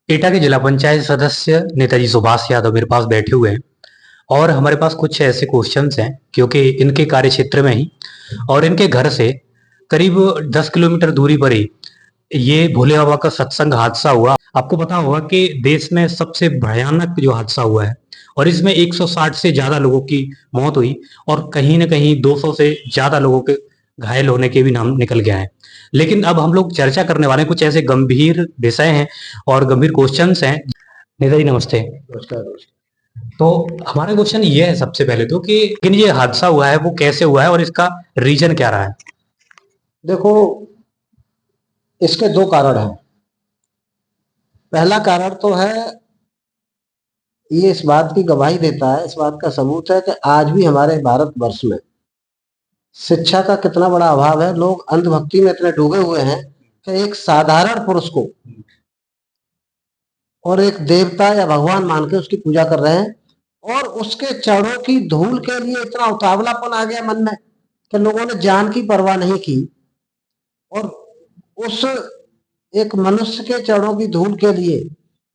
एटा के जिला पंचायत सदस्य नेताजी सुभाष यादव मेरे पास बैठे हुए हैं और हमारे पास कुछ ऐसे क्वेश्चंस हैं क्योंकि इनके कार्य क्षेत्र में ही और इनके घर से करीब 10 किलोमीटर दूरी पर ही ये भोले बाबा का सत्संग हादसा हुआ। आपको पता होगा कि देश में सबसे भयानक जो हादसा हुआ है और इसमें 160 से ज्यादा लोगों की मौत हुई और कहीं ना कहीं 200 से ज्यादा लोगों के घायल होने के भी नाम निकल गया है। लेकिन अब हम लोग चर्चा करने वाले हैं कुछ ऐसे गंभीर विषय हैं और गंभीर क्वेश्चंस हैं। नेता जी नमस्ते। नमस्कार। तो हमारा क्वेश्चन ये है सबसे पहले तो कि लेकिन ये हादसा हुआ है वो कैसे हुआ है और इसका रीजन क्या रहा है? देखो, इसके दो कारण हैं। पहला कारण तो है, ये इस बात की गवाही देता है, इस बात का सबूत है कि आज भी हमारे भारतवर्ष में शिक्षा का कितना बड़ा अभाव है। लोग अंधभक्ति में इतने डूबे हुए हैं कि एक साधारण पुरुष को और एक देवता या भगवान मान के उसकी पूजा कर रहे हैं और उसके चरणों की धूल के लिए इतना उतावलापन आ गया मन में कि लोगों ने जान की परवाह नहीं की और उस एक मनुष्य के चरणों की धूल के लिए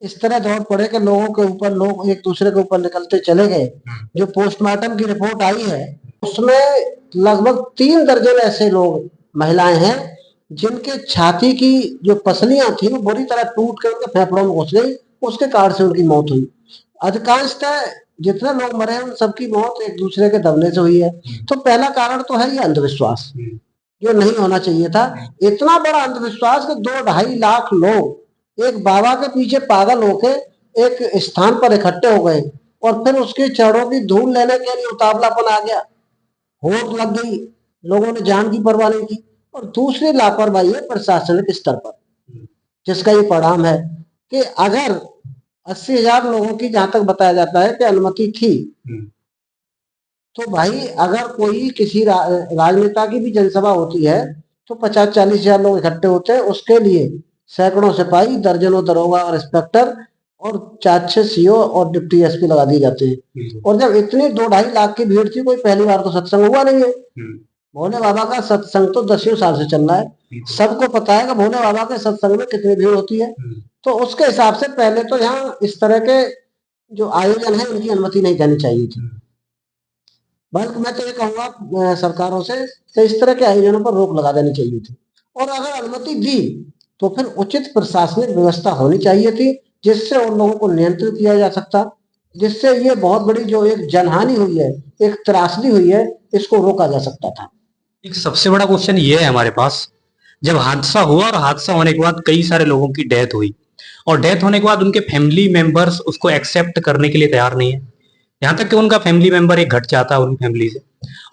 इस तरह दौड़ पड़े कि लोगों के ऊपर, लोग एक दूसरे के ऊपर निकलते चले गए। जो पोस्टमार्टम की रिपोर्ट आई है उसमें लगभग 3 दर्जन ऐसे लोग, महिलाएं हैं जिनके छाती की जो पसलियां थी वो बुरी तरह टूट कर उनके फेफड़ों में घुस गई, उसके कारण से उनकी मौत हुई। अधिकांशतः जितने लोग मरे हैं उन सबकी मौत एक दूसरे के दबने से हुई है। तो पहला कारण तो है ये अंधविश्वास, जो नहीं होना चाहिए था। इतना बड़ा अंधविश्वास कि 2-2.5 लाख लोग एक बाबा के पीछे पागल होके एक स्थान पर इकट्ठे हो गए और फिर उसके चरणों की धूल लेने के लिए उतावलापन आ गया, होड़ लग गई, लोगों ने जान की परवाह नहीं की। और दूसरी लापरवाही है प्रशासनिक स्तर पर, जिसका ये परिणाम है कि अगर 80,000 लोगों की, जहां तक बताया जाता है कि अनुमति थी, तो भाई अगर कोई किसी राजनेता की भी जनसभा होती है तो 50-40 हजार लोग इकट्ठे होते हैं, उसके लिए सैकड़ों सिपाही, दर्जनों दरोगा और इंस्पेक्टर और 4-6 सीओ और डिप्टी एसपी लगा दिए जाते हैं। और जब इतनी 2-2.5 लाख की भीड़ थी, कोई पहली बार तो सत्संग हुआ नहीं है। भोले बाबा का सत्संग तो 10 साल से चल रहा है, सबको पता है कि भोले बाबा के सत्संग में कितनी भीड़ होती है। तो उसके हिसाब से पहले तो यहाँ इस तरह के जो आयोजन है उनकी अनुमति नहीं देनी चाहिए थी। बल्कि मैं तो ये कहूंगा सरकारों से कि इस तरह के आयोजनों पर रोक लगा देनी चाहिए थी। और अगर अनुमति दी तो फिर उचित प्रशासनिक व्यवस्था होनी चाहिए थी, जिससे उन लोगों को नियंत्रित किया जा सकता, जिससे ये बहुत बड़ी जो एक जनहानि हुई है, एक त्रासदी हुई है, इसको रोका जा सकता था। एक सबसे बड़ा क्वेश्चन ये है हमारे पास, जब हादसा हुआ और हादसा होने के बाद कई सारे लोगों की डेथ हुई और डेथ होने के बाद उनके फैमिली मेंबर्स उसको एक्सेप्ट करने के लिए तैयार नहीं है। यहाँ तक कि उनका फैमिली मेंबर एक घट जाता है उनकी फैमिली से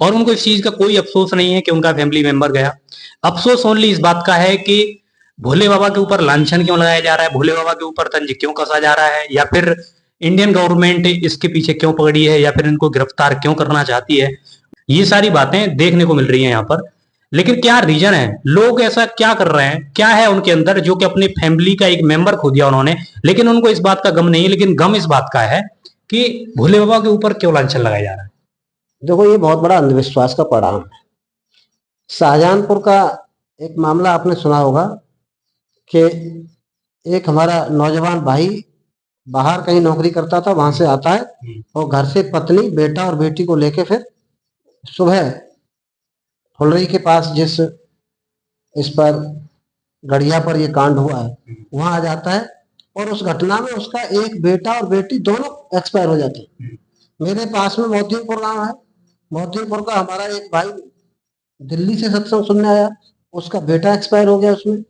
और उनको इस चीज का कोई अफसोस नहीं है कि उनका फैमिली मेंबर गया। अफसोस ओनली इस बात का है कि भोले बाबा के ऊपर लांछन क्यों लगाया जा रहा है, भोले बाबा के ऊपर तंज क्यों कसा जा रहा है, या फिर इंडियन गवर्नमेंट इसके पीछे क्यों पकड़ी है, या फिर इनको गिरफ्तार क्यों करना चाहती है। ये सारी बातें देखने को मिल रही हैं यहाँ पर। लेकिन क्या रीजन है, लोग ऐसा क्या कर रहे हैं, क्या है उनके अंदर जो कि अपनी फैमिली का एक मेंबर खो दिया उन्होंने, लेकिन उनको इस बात का गम नहीं है। लेकिन गम इस बात का है कि भोले बाबा के ऊपर क्यों लांछन लगाया जा रहा है। देखो, ये बहुत बड़ा अंधविश्वास का परिणाम है। शाहजहानपुर का एक मामला आपने सुना होगा कि एक हमारा नौजवान भाई बाहर कहीं नौकरी करता था, वहां से आता है और घर से पत्नी, बेटा और बेटी को लेके फिर सुबह फुलरई के पास, जिस इस पर गढ़िया पर ये कांड हुआ है, वहां आ जाता है और उस घटना में उसका एक बेटा और बेटी दोनों एक्सपायर हो जाते हैं। मेरे पास में मोहद्दीनपुर गांव है, मोहद्दीनपुर का हमारा एक भाई दिल्ली से सत्संग सुनने आया, उसका बेटा एक्सपायर हो गया उसमें।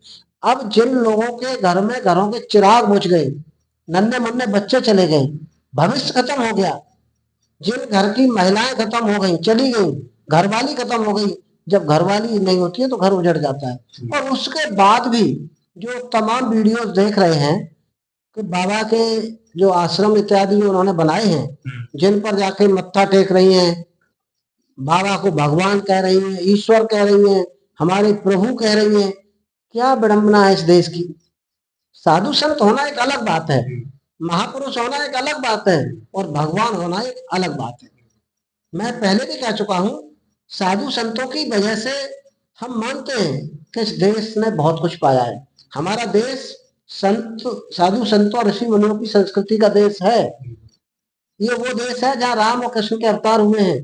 अब जिन लोगों के घर में घरों के चिराग बुझ गए, नन्हे मुन्ने बच्चे चले गए, भविष्य खत्म हो गया, जिन घर की महिलाएं खत्म हो गई, चली गई, घरवाली खत्म हो गई। जब घरवाली नहीं होती है तो घर उजड़ जाता है। और उसके बाद भी जो तमाम वीडियोस देख रहे हैं कि बाबा के जो आश्रम इत्यादि उन्होंने बनाए हैं, जिन पर जाके मत्था टेक रही हैं, बाबा को भगवान कह रही हैं, ईश्वर कह रही हैं, हमारे प्रभु कह रही हैं, क्या विडंबना है इस देश की। साधु संत होना एक अलग बात है, महापुरुष होना एक अलग बात है, और भगवान होना एक अलग बात है। मैं पहले भी कह चुका हूं, साधु संतों की वजह से हम मानते हैं कि इस देश ने बहुत कुछ पाया है। हमारा देश संत साधु संतों और ऋषि मुनियों की संस्कृति का देश है। ये वो देश है जहाँ राम और कृष्ण के अवतार हुए हैं।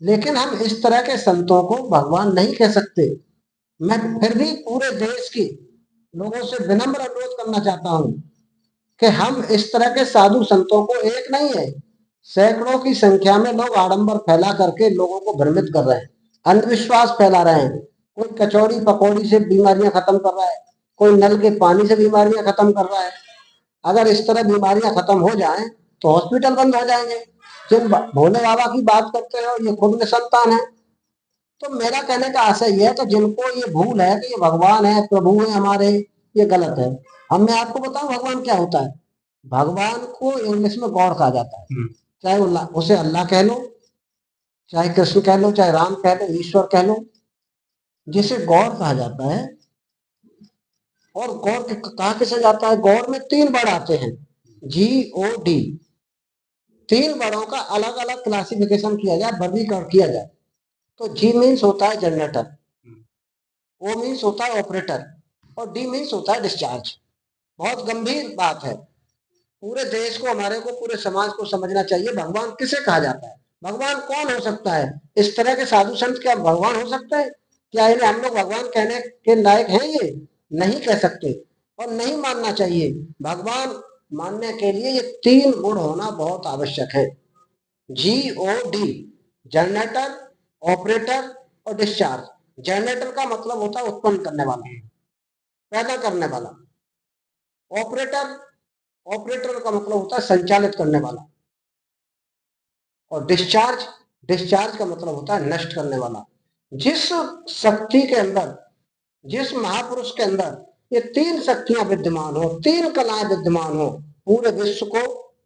लेकिन हम इस तरह के संतों को भगवान नहीं कह सकते। मैं फिर भी पूरे देश की लोगों से विनम्र अनुरोध करना चाहता हूँ कि हम इस तरह के साधु संतों को, एक नहीं है, सैकड़ों की संख्या में लोग आडंबर फैला करके लोगों को भ्रमित कर रहे हैं, अंधविश्वास फैला रहे हैं। कोई कचौड़ी पकौड़ी से बीमारियां खत्म कर रहा है, कोई नल के पानी से बीमारियां खत्म कर रहा है। अगर इस तरह बीमारियां खत्म हो जाएं तो हॉस्पिटल बंद हो जाएंगे। जिन भोले बाबा की बात करते हो ये खुद में संतान है। तो मेरा कहने का आशय यह है कि जिनको ये भूल है कि ये भगवान है, प्रभु है हमारे, ये गलत है। अब मैं आपको बताऊं भगवान क्या होता है। भगवान को इंग्लिश में गॉड कहा जाता है। चाहे उसे अल्लाह कह लो, चाहे कृष्ण कह लो, चाहे राम कह लो, ईश्वर कह लो, जिसे गॉड कहा जाता है। और गॉड कहा किसे जाता है? गॉड में 3 वर्ड आते हैं, GOD। 3 वर्डों का अलग अलग क्लासिफिकेशन किया जाए, वर्गीकरण किया जाए। तो जी मीन्स होता है जनरेटर, ओ मीन्स होता है ऑपरेटर, और डी मीन्स होता है डिस्चार्ज। बहुत गंभीर बात है। पूरे देश को, हमारे को, पूरे समाज को समझना चाहिए भगवान किसे कहा जाता है, भगवान कौन हो सकता है। इस तरह के साधु संत क्या भगवान हो सकते हैं? क्या इन्हें हम लोग भगवान कहने के लायक हैं? ये नहीं कह सकते और नहीं मानना चाहिए। भगवान मानने के लिए ये 3 गुण होना बहुत आवश्यक है। GOD, जनरेटर, ऑपरेटर और डिस्चार्ज। जनरेटर का मतलब होता है उत्पन्न करने वाला, पैदा करने वाला। ऑपरेटर, ऑपरेटर का मतलब होता है संचालित करने वाला। और डिस्चार्ज, डिस्चार्ज का मतलब होता है नष्ट करने वाला। जिस शक्ति के अंदर, जिस महापुरुष के अंदर ये 3 शक्तियां विद्यमान हो, 3 कलाएं विद्यमान हो, पूरे विश्व को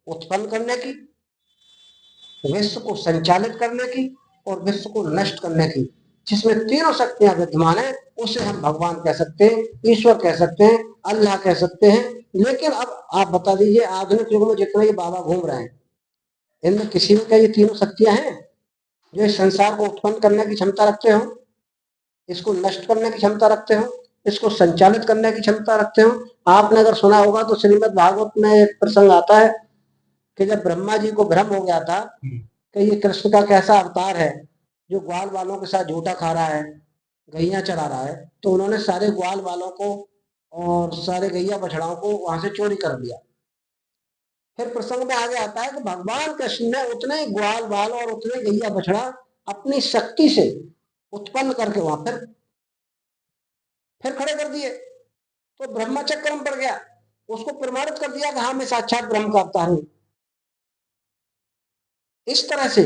उत्पन्न करने की, विश्व को संचालित करने की और विश्व को नष्ट करने की, जिसमें तीनों शक्तियां विद्यमान है, उसे हम भगवान कह सकते हैं, ईश्वर कह सकते हैं, अल्लाह कह सकते हैं। लेकिन अब आप बता दीजिए, आधुनिक युग में जितने ये बाबा घूम रहे हैं, इनमें किसी में क्या ये तीनों शक्तियां हैं जो इस संसार को उत्पन्न करने की क्षमता रखते हो, इसको नष्ट करने की क्षमता रखते हो, इसको संचालित करने की क्षमता रखते हो? आपने अगर सुना होगा तो श्रीमद् भागवत में एक प्रसंग आता है कि जब ब्रह्मा जी को भ्रम हो गया था कि ये कृष्ण का कैसा अवतार है जो ग्वाल वालों के साथ झूठा खा रहा है, गैया चरा रहा है, तो उन्होंने सारे ग्वाल वालों को और सारे गैया बछड़ाओं को वहां से चोरी कर लिया। फिर प्रसंग में आगे आता है कि भगवान कृष्ण ने उतने ग्वाल बाल और उतने गैया बछड़ा अपनी शक्ति से उत्पन्न करके वहां फिर खड़े कर दिए। तो ब्रह्मा चक्रम पड़ गया, उसको प्रमाणित कर दिया कि हाँ मैं साक्षात ब्रह्म का अवतार हूं। इस तरह से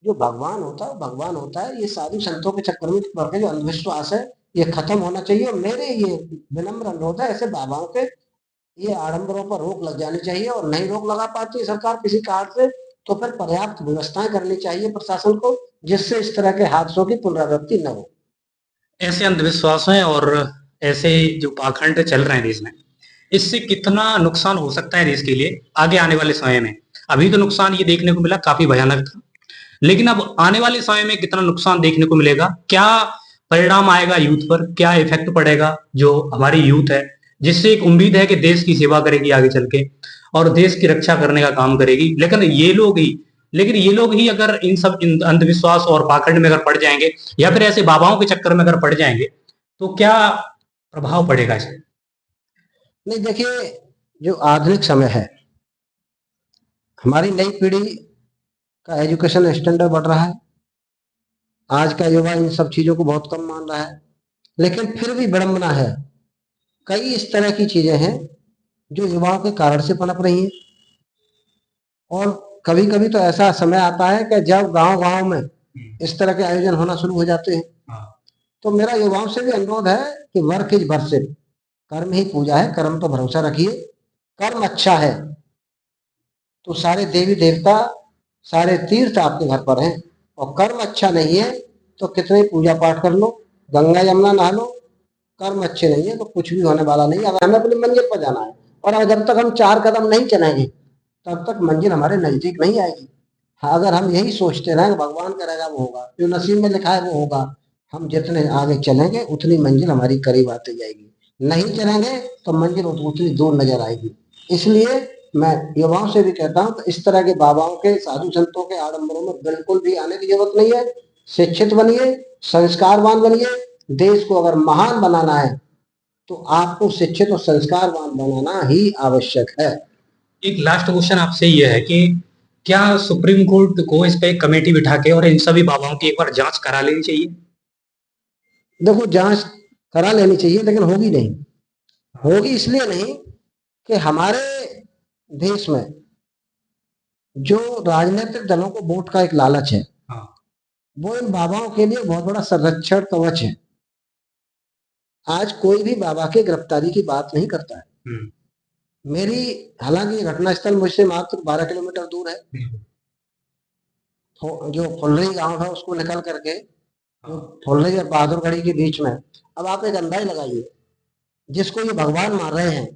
जो भगवान होता है भगवान होता है। ये साधु संतों के चक्कर में पड़ के जो अंधविश्वास है ये खत्म होना चाहिए। और मेरे ये विनम्र अनुरोध है, ऐसे बाबाओं के ये आडंबरों पर रोक लग जानी चाहिए। और नहीं रोक लगा पाती सरकार किसी कारण से, तो फिर पर्याप्त व्यवस्थाएं करनी चाहिए प्रशासन को, जिससे इस तरह के हादसों की पुनरावृत्ति न हो। ऐसे अंधविश्वास हैं और ऐसे जो पाखंड चल रहे हैं देश में, इससे कितना नुकसान हो सकता है देश के लिए आगे आने वाले समय में। अभी तो नुकसान ये देखने को मिला काफी भयानक था, लेकिन अब आने वाले समय में कितना नुकसान देखने को मिलेगा, क्या परिणाम आएगा यूथ पर, क्या इफेक्ट पड़ेगा जो हमारी यूथ है, जिससे एक उम्मीद है कि देश की सेवा करेगी आगे चल के और देश की रक्षा करने का काम करेगी। लेकिन ये लोग ही अगर इन अंधविश्वास और पाखंड में अगर पड़ जाएंगे या फिर ऐसे बाबाओं के चक्कर में अगर पड़ जाएंगे तो क्या प्रभाव पड़ेगा इसमें? नहीं, देखिए, जो आधुनिक समय है, हमारी नई पीढ़ी का एजुकेशन स्टैंडर्ड बढ़ रहा है। आज का युवा इन सब चीजों को बहुत कम मान रहा है। लेकिन फिर भी विडंबना है, कई इस तरह की चीजें हैं जो युवाओं के कारण से पनप रही हैं। और कभी कभी तो ऐसा समय आता है कि जब गांव गांव में इस तरह के आयोजन होना शुरू हो जाते हैं। तो मेरा युवाओं से भी अनुरोध है कि वर्क इज वर्शिप, कर्म ही पूजा है, कर्म पर भरोसा रखिए। कर्म अच्छा है तो सारे देवी देवता, सारे तीर्थ आपके घर पर हैं। और कर्म अच्छा नहीं है तो कितने पूजा पाठ कर लो, गंगा यमुना नहा लो, कर्म अच्छे नहीं है तो कुछ भी होने वाला नहीं। अगर हमें अपनी मंजिल पर जाना है और जब तक हम 4 कदम नहीं चलेंगे तब तक मंजिल हमारे नजदीक नहीं आएगी। हाँ, अगर हम यही सोचते रहें भगवान करेगा वो होगा, जो नसीब में लिखा है वो होगा, हम जितने आगे चलेंगे उतनी मंजिल हमारी करीब आती जाएगी। नहीं चलेंगे तो मंजिल उतनी दूर नजर आएगी। इसलिए मैं युवाओं से भी कहता हूँ इस तरह के बाबाओं के, साधु संतों के आडंबरों में बिल्कुल भी आने की जरूरत नहीं है। शिक्षित बनिए, संस्कारवान बनिए। देश को अगर महान बनाना है तो आपको शिक्षित और संस्कारवान बनाना ही आवश्यक है। एक लास्ट क्वेश्चन आपसे ये है कि क्या सुप्रीम कोर्ट को इस पे एक कमेटी बिठा के और इन सभी बाबाओं की एक बार जांच करा लेनी चाहिए? देखो, जांच करा लेनी चाहिए लेकिन होगी नहीं। होगी इसलिए नहीं कि हमारे देश में जो राजनीतिक दलों को वोट का एक लालच है, हाँ। वो इन बाबाओं के लिए बहुत बड़ा संरक्षण कवच है। आज कोई भी बाबा की गिरफ्तारी की बात नहीं करता है। मेरी, हालांकि घटनास्थल मुझसे मात्र 12 किलोमीटर दूर है। जो फुलरी गांव है उसको निकल करके, जो फुलरी और बहादुरगढ़ी के बीच में, अब आप एक अंदाज लगाइए, जिसको ये भगवान मान रहे हैं,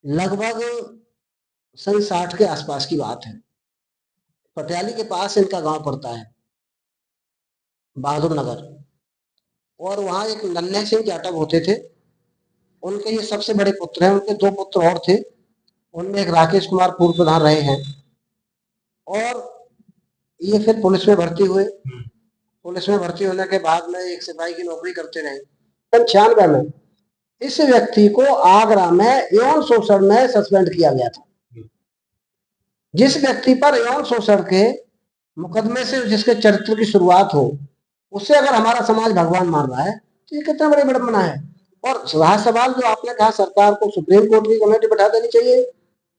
लगभग सन 60 के आसपास की बात है। पटियाली के पास इनका गांव पड़ता है, बहादुर नगर। और वहां एक नन्हे सिंह जाटव होते थे। उनके ये सबसे बड़े पुत्र हैं। उनके दो पुत्र और थे, उनमें एक राकेश कुमार पूर्व प्रधान रहे हैं। और ये फिर पुलिस में भर्ती हुए। पुलिस में भर्ती होने के बाद में एक सिपाही की नौकरी करते रहे। 96 में इस व्यक्ति को आगरा में यौन शोषण में सस्पेंड किया गया था। जिस व्यक्ति पर यौन शोषण के मुकदमे से जिसके चरित्र की शुरुआत हो, उससे अगर हमारा समाज भगवान मान रहा है तो ये कितना बड़ी विडंबना है। और रहा सवाल जो आपने कहा सरकार को सुप्रीम कोर्ट की कमेटी बैठा देनी चाहिए,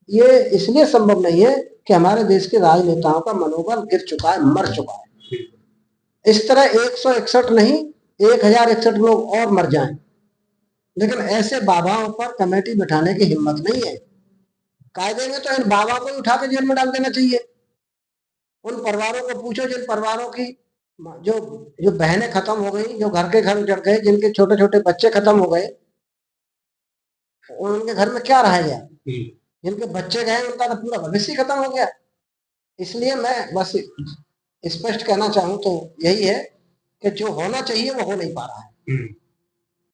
ये इसलिए संभव नहीं है कि हमारे देश के राजनेताओं का मनोबल गिर चुका है, मर चुका है। इस तरह 161 नहीं, 1061 लोग और मर जाएं, लेकिन ऐसे बाबाओं पर कमेटी बिठाने की हिम्मत नहीं है। कायदे में तो इन बाबा को उठा के जेल में डाल देना चाहिए। उन परिवारों को पूछो जिन परिवारों की जो जो बहनें खत्म हो गई, जो घर के घर उजड़ गए, जिनके छोटे छोटे बच्चे खत्म हो गए, उनके घर में क्या रह गया? जिनके बच्चे गए उनका तो पूरा भविष्य खत्म हो गया। इसलिए मैं बस स्पष्ट कहना चाहूं तो यही है कि जो होना चाहिए वो हो नहीं पा रहा है।